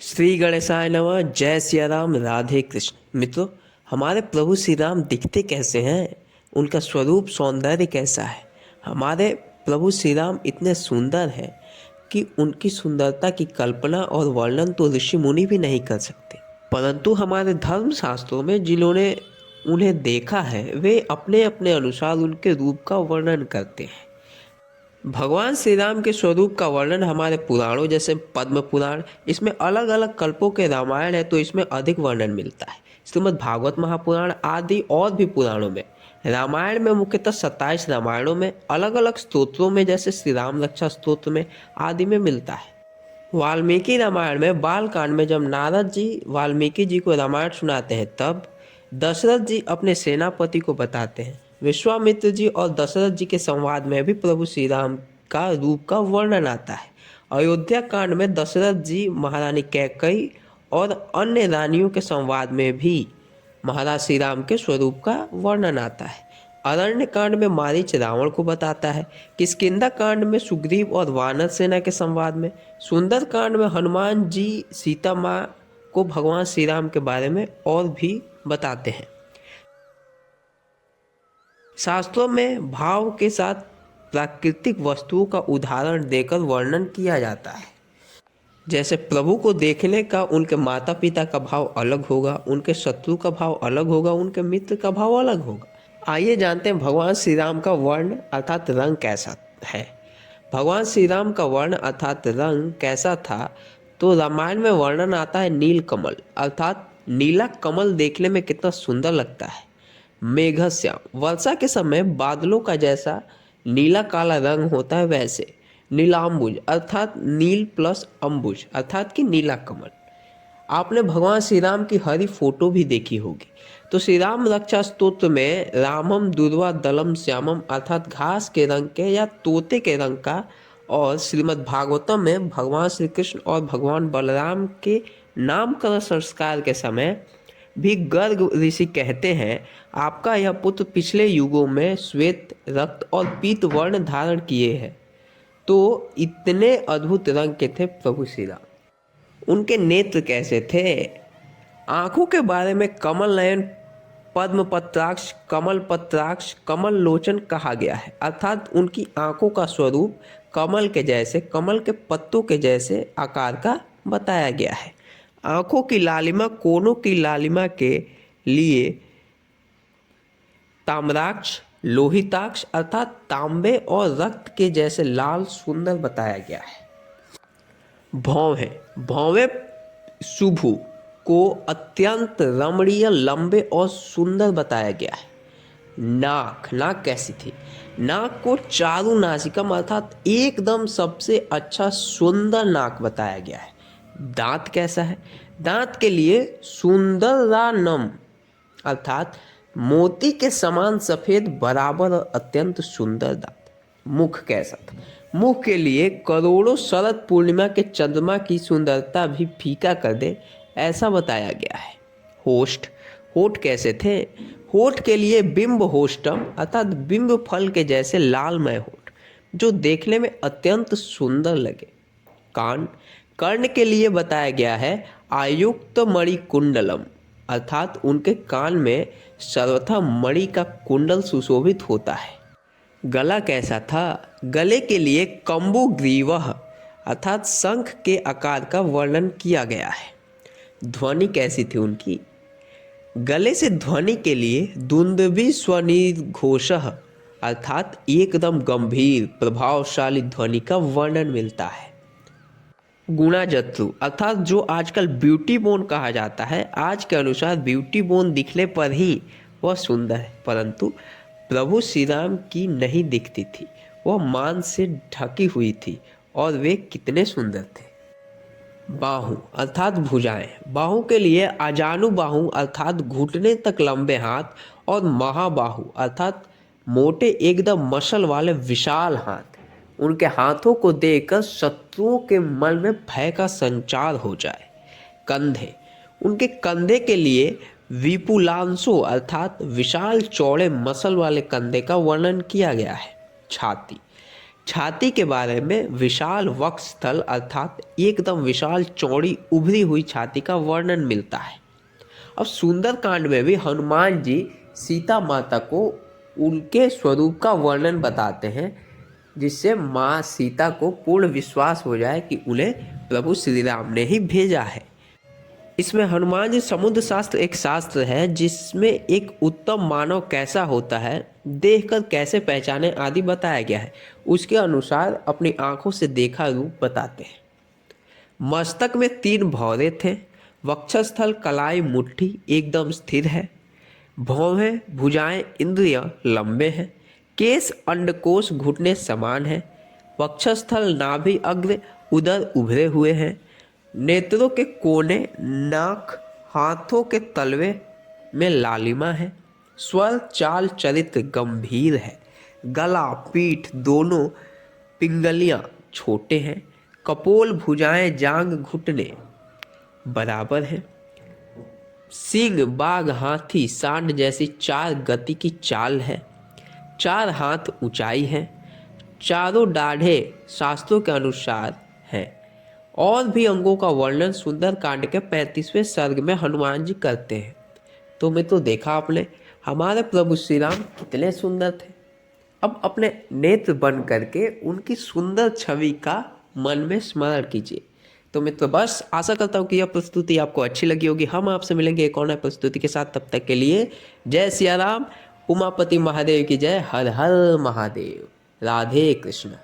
श्री गणेशाय नमः। जय सिया राम, राधे कृष्ण। मित्रों, हमारे प्रभु श्री राम दिखते कैसे हैं, उनका स्वरूप सौंदर्य कैसा है। हमारे प्रभु श्री राम इतने सुंदर हैं कि उनकी सुंदरता की कल्पना और वर्णन तो ऋषि मुनि भी नहीं कर सकते। परंतु हमारे धर्म शास्त्रों में जिन्होंने उन्हें देखा है वे अपने अपने अनुसार उनके रूप का वर्णन करते हैं। भगवान श्री राम के स्वरूप का वर्णन हमारे पुराणों जैसे पद्म पुराण, इसमें अलग अलग कल्पों के रामायण है तो इसमें अधिक वर्णन मिलता है। श्रीमद् भागवत महापुराण आदि और भी पुराणों में, रामायण में मुख्यतः 27 रामायणों में, अलग अलग स्तोत्रों में जैसे श्री राम रक्षा स्तोत्र में आदि में मिलता है। वाल्मीकि रामायण में बाल कांड में जब नारद जी वाल्मीकि जी को रामायण सुनाते हैं तब दशरथ जी अपने सेनापति को बताते हैं। विश्वामित्र जी और दशरथ जी के संवाद में भी प्रभु श्री राम का रूप का वर्णन आता है। अयोध्या कांड में दशरथ जी महारानी कैकेयी और अन्य रानियों के संवाद में भी महाराज श्री राम के स्वरूप का वर्णन आता है। अरण्य कांड में मारीच रावण को बताता है। किष्किंधा कांड में सुग्रीव और वानर सेना के संवाद में, सुंदर कांड में हनुमान जी सीता माँ को भगवान श्री राम के बारे में और भी बताते हैं। शास्त्रों में भाव के साथ प्राकृतिक वस्तुओं का उदाहरण देकर वर्णन किया जाता है। जैसे प्रभु को देखने का उनके माता पिता का भाव अलग होगा, उनके शत्रु का भाव अलग होगा, उनके मित्र का भाव अलग होगा। आइए जानते हैं भगवान श्री राम का वर्ण अर्थात रंग कैसा है। भगवान श्री राम का वर्ण अर्थात रंग कैसा था तो रामायण में वर्णन आता है नील कमल, अर्थात नीला कमल देखने में कितना सुंदर लगता है। मेघश्याम, वर्षा के समय बादलों का जैसा नीला काला रंग होता है वैसे। नीलाम्बुज अर्थात नील प्लस अम्बुज अर्थात कि नीला कमल। आपने भगवान श्री राम की हरी फोटो भी देखी होगी। तो श्री राम रक्षा स्तोत्र में रामम दुर्वा दलम श्यामम अर्थात घास के रंग के या तोते के रंग का, और श्रीमद् भागवतम में भगवान श्री कृष्ण और भगवान बलराम के नामकरण संस्कार के समय भी गर्ग ऋषि कहते हैं, आपका यह पुत्र पिछले युगों में श्वेत, रक्त और पीत वर्ण धारण किए हैं। तो इतने अद्भुत रंग के थे प्रभु श्री राम। उनके नेत्र कैसे थे? आंखों के बारे में कमल नयन, पद्म पत्राक्ष, कमल पत्राक्ष, कमल लोचन कहा गया है, अर्थात उनकी आंखों का स्वरूप कमल के जैसे, कमल के पत्तों के जैसे आकार का बताया गया है। आंखों की लालिमा कोनों की लालिमा के लिए ताम्राक्ष, लोहिताक्ष अर्थात तांबे और रक्त के जैसे लाल सुंदर बताया गया है। भौहें, भौवें शुभु को अत्यंत रमणीय, लंबे और सुंदर बताया गया है। नाक, नाक कैसी थी? नाक को चारु नासिकम अर्थात एकदम सबसे अच्छा सुंदर नाक बताया गया है। दांत कैसा है? दांत के लिए सुंदरानम अर्थात मोती के समान सफेद, बराबर और अत्यंत सुंदर दांत। मुख कैसा था? मुख के लिए करोड़ों शरद पूर्णिमा के चंद्रमा की सुंदरता भी फीका कर दे ऐसा बताया गया है। होष्ठ, होठ कैसे थे? होठ के लिए बिंब होष्टम अर्थात बिंब फल के जैसे लालमय होठ जो देखने में अत्यंत सुंदर लगे। कान, कर्ण के लिए बताया गया है आयुक्त मणि कुंडलम अर्थात उनके कान में सर्वथा मणि का कुंडल सुशोभित होता है। गला कैसा था? गले के लिए कंबु ग्रीवह अर्थात शंख के आकार का वर्णन किया गया है। ध्वनि कैसी थी उनकी? गले से ध्वनि के लिए दुंदुभि स्वनिर्घोषः अर्थात एकदम गंभीर प्रभावशाली ध्वनि का वर्णन मिलता है। गुणाजत्रु अर्थात जो आजकल ब्यूटी बोन कहा जाता है, आज के अनुसार ब्यूटी बोन दिखने पर ही वह सुंदर है, परंतु प्रभु श्री राम की नहीं दिखती थी। वह मान से ढकी हुई थी और वे कितने सुंदर थे। बाहु अर्थात भुजाएं, बाहु के लिए अजानु बाहु अर्थात घुटने तक लंबे हाथ और महाबाहु अर्थात मोटे एकदम मसल वाले विशाल हाथ। उनके हाथों को देखकर शत्रुओं के मन में भय का संचार हो जाए। कंधे, उनके कंधे के लिए विपुलांशो अर्थात विशाल चौड़े मसल वाले कंधे का वर्णन किया गया है। छाती, छाती के बारे में विशाल वक्षस्थल अर्थात एकदम विशाल चौड़ी उभरी हुई छाती का वर्णन मिलता है। अब सुंदरकांड में भी हनुमान जी सीता माता को उनके स्वरूप का वर्णन बताते हैं, जिससे माँ सीता को पूर्ण विश्वास हो जाए कि उन्हें प्रभु श्री राम ने ही भेजा है। इसमें हनुमान जी समुद्र शास्त्र एक शास्त्र है जिसमें एक उत्तम मानव कैसा होता है, देखकर कैसे पहचाने आदि बताया गया है। उसके अनुसार अपनी आंखों से देखा रूप बताते हैं। मस्तक में 3 भौरे थे। वक्षस्थल कलाई मुट्ठी एकदम स्थिर है। भौहें भुजाएं इंद्रिय लंबे हैं। केस अंडकोश घुटने समान है। वक्षस्थल नाभि अग्र उदर उभरे हुए हैं। नेत्रों के कोने नाक हाथों के तलवे में लालिमा है। स्वर चाल चरित्र गंभीर है। गला पीठ दोनों पिंगलियां छोटे हैं। कपोल भुजाएं जांग घुटने बराबर हैं। सिंह बाघ हाथी सांड जैसी 4 गति की चाल है। 4 हाथ ऊंचाई है। चारों दाढ़े शास्त्रों के अनुसार हैं। और भी अंगों का वर्णन सुंदरकांड के 35वें सर्ग में हनुमान जी करते हैं। तो मित्रों, देखा आपने हमारे प्रभु श्री राम कितने सुंदर थे। अब अपने नेत्र बंद करके उनकी सुंदर छवि का मन में स्मरण कीजिए। तो मित्रों, बस आशा करता हूँ कि यह प्रस्तुति आपको अच्छी लगी होगी। हम आपसे मिलेंगे एक और नई प्रस्तुति के साथ। तब तक के लिए जय सिया राम, उमापति महादेव की जय, हर हर महादेव, राधे कृष्ण।